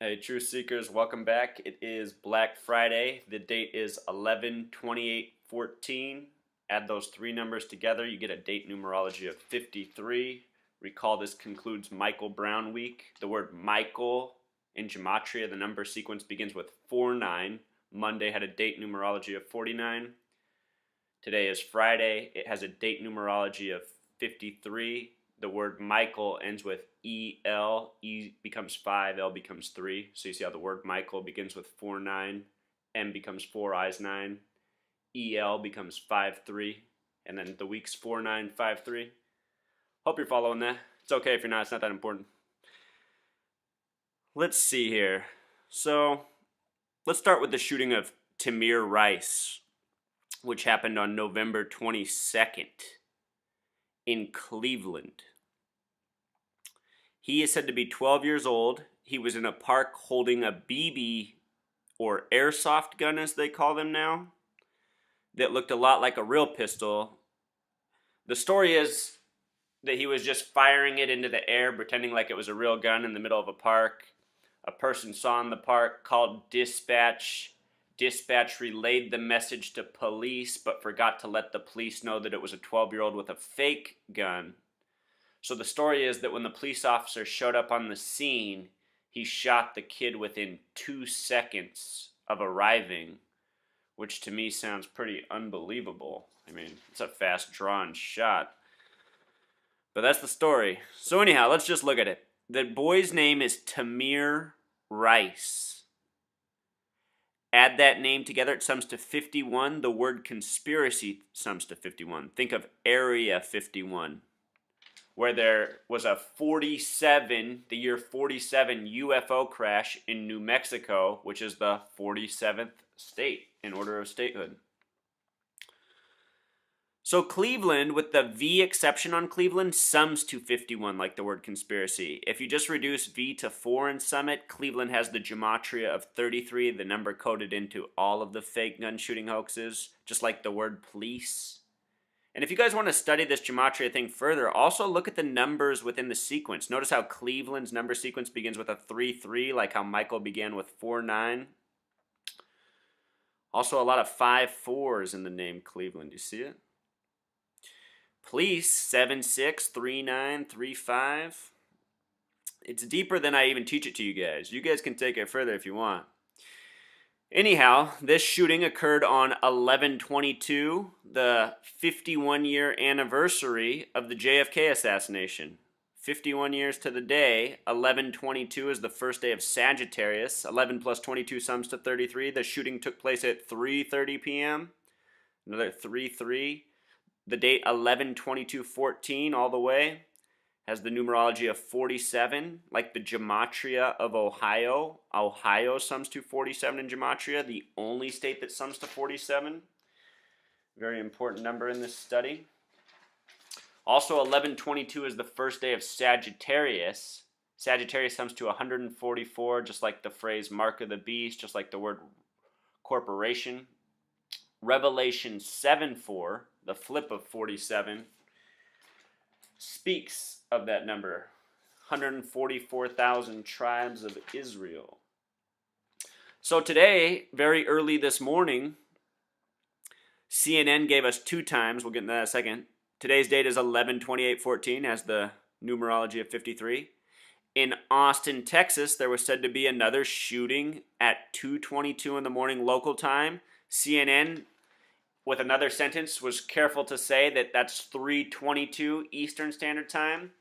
Hey, Truth Seekers, welcome back. It is Black Friday. The date is 11/28/14. Add those three numbers together, you get a date numerology of 53. Recall this concludes Michael Brown week. The word Michael in Gematria, the number sequence begins with 49. Monday had a date numerology of 49. Today is Friday. It has a date numerology of 53. The word Michael ends with E-L. E becomes 5, L becomes 3. So you see how the word Michael begins with 4-9. M becomes 4 eyes 9. E-L becomes 5-3. And then the week's 4-9-5-3. Hope you're following that. It's okay if you're not. It's not that important. Let's see here. So let's start with the shooting of Tamir Rice, which happened on November 22nd in Cleveland. He is said to be 12 years old. He was in a park holding a BB, or airsoft gun as they call them now, that looked a lot like a real pistol. The story is that he was just firing it into the air, pretending like it was a real gun in the middle of a park. A person saw in the park, called dispatch. Dispatch relayed the message to police, but forgot to let the police know that it was a 12-year-old with a fake gun. So the story is that when the police officer showed up on the scene, he shot the kid within 2 seconds of arriving, which to me sounds pretty unbelievable. I mean, it's a fast-drawn shot. But that's the story. So anyhow, let's just look at it. The boy's name is Tamir Rice. Add that name together, it sums to 51. The word conspiracy sums to 51. Think of Area 51, where there was a the year 47 UFO crash in New Mexico, which is the 47th state in order of statehood. So Cleveland, with the V exception on Cleveland, sums to 51, like the word conspiracy. If you just reduce V to 4 and sum it, Cleveland has the gematria of 33, the number coded into all of the fake gun shooting hoaxes, just like the word police. And if you guys want to study this gematria thing further, also look at the numbers within the sequence. Notice how Cleveland's number sequence begins with a 3-3, like how Michael began with 4-9. Also a lot of 5-4s in the name Cleveland. You see it? Police, 7-6, 3-9, 3-5. It's deeper than I even teach it to you guys. You guys can take it further if you want. Anyhow, this shooting occurred on 11/22, the 51-year anniversary of the JFK assassination. 51 years to the day. 11/22 is the first day of Sagittarius. 11 plus 22 sums to 33. The shooting took place at 3:30 p.m. Another 3-3. The date 11/22/14 all the way has the numerology of 47, like the gematria of Ohio. Ohio sums to 47 in gematria, the only state that sums to 47. Very important number in this study. Also, 11/22 is the first day of Sagittarius. Sagittarius sums to 144, just like the phrase mark of the beast, just like the word corporation. Revelation 7:4, the flip of 47, speaks of that number, 144,000 tribes of Israel. So today, very early this morning, CNN gave us 2 times. We'll get into that in a second. Today's date is 11/28/14, has the numerology of 53. In Austin, Texas, there was said to be another shooting at 2:22 in the morning local time. CNN, with another sentence, was careful to say that that's 3:22 Eastern Standard Time.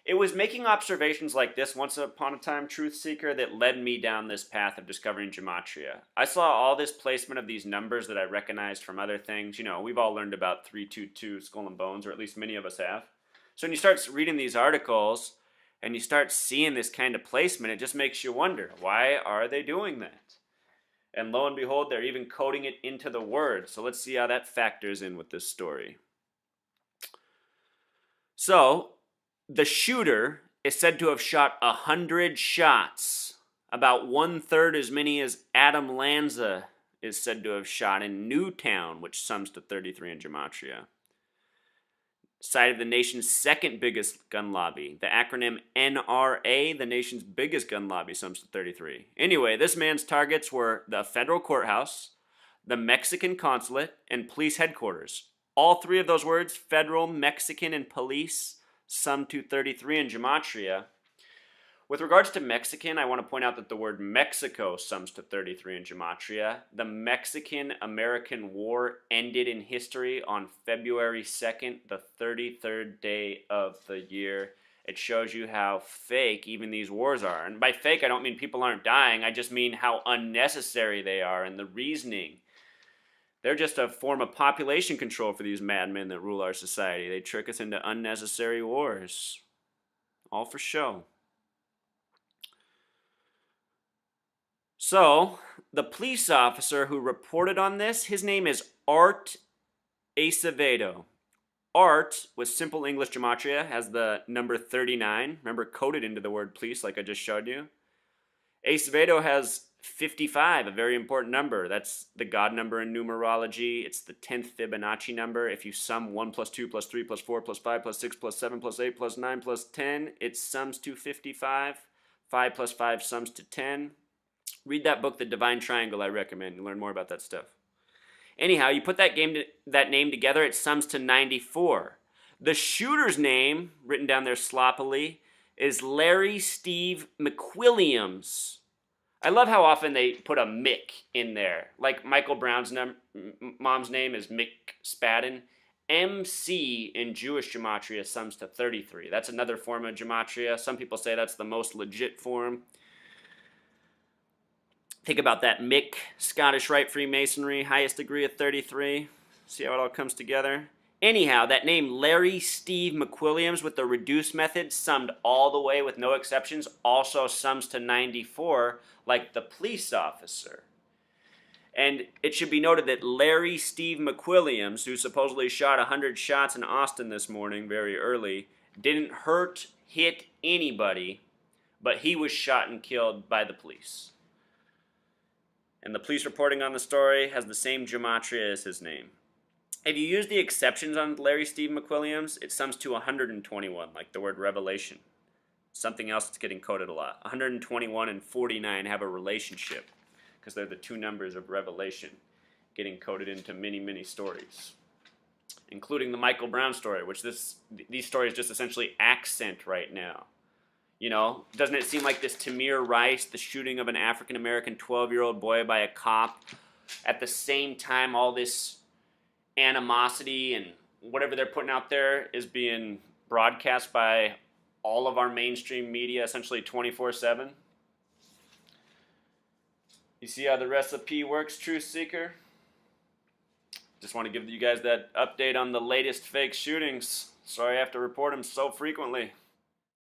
It was making observations like this once upon a time, Truth Seeker, that led me down this path of discovering gematria. I saw all this placement of these numbers that I recognized from other things. You know, we've all learned about 322 Skull and Bones, or at least many of us have. So when you start reading these articles and you start seeing this kind of placement, it just makes you wonder, why are they doing that? And lo and behold, they're even coding it into the word. So let's see how that factors in with this story. So, the shooter is said to have shot 100 shots, about 1/3 as many as Adam Lanza is said to have shot in Newtown, which sums to 33 in gematria. side of the nation's second biggest gun lobby. The acronym NRA, the nation's biggest gun lobby, sums to 33. Anyway, this man's targets were the federal courthouse, the Mexican consulate, and police headquarters. All three of those words, federal, Mexican, and police, sum to 33 in gematria. With regards to Mexican, I want to point out that the word Mexico sums to 33 in gematria. The Mexican-American War ended in history on February 2nd, the 33rd day of the year. It shows you how fake even these wars are. And by fake, I don't mean people aren't dying. I just mean how unnecessary they are and the reasoning. They're just a form of population control for these madmen that rule our society. They trick us into unnecessary wars. All for show. So, the police officer who reported on this, his name is Art Acevedo. Art, with simple English gematria, has the number 39. Remember, coded into the word police like I just showed you. Acevedo has 55, a very important number. That's the God number in numerology. It's the 10th Fibonacci number. If you sum 1 plus 2 plus 3 plus 4 plus 5 plus 6 plus 7 plus 8 plus 9 plus 10, it sums to 55. 5 plus 5 sums to 10. Read that book, The Divine Triangle, I recommend. You learn more about that stuff. Anyhow, you put that name together, it sums to 94. The shooter's name, written down there sloppily, is Larry Steve McWilliams. I love how often they put a Mick in there. Like Michael Brown's mom's name is Mick Spadden. MC in Jewish gematria sums to 33. That's another form of gematria. Some people say that's the most legit form. Think about that Mick, Scottish Rite Freemasonry, highest degree of 33. See how it all comes together? Anyhow, that name Larry Steve McWilliams with the reduced method summed all the way with no exceptions also sums to 94 like the police officer. And it should be noted that Larry Steve McWilliams, who supposedly shot 100 shots in Austin this morning very early, didn't hit anybody, but he was shot and killed by the police. And the police reporting on the story has the same gematria as his name. If you use the exceptions on Larry Steve McWilliams, it sums to 121, like the word revelation. Something else that's getting coded a lot. 121 and 49 have a relationship because they're the two numbers of revelation getting coded into many, many stories, including the Michael Brown story, which these stories just essentially accent right now. You know, doesn't it seem like this Tamir Rice, the shooting of an African-American 12-year-old boy by a cop, at the same time all this animosity and whatever they're putting out there is being broadcast by all of our mainstream media, essentially 24/7? You see how the recipe works, Truth Seeker? Just want to give you guys that update on the latest fake shootings. Sorry I have to report them so frequently.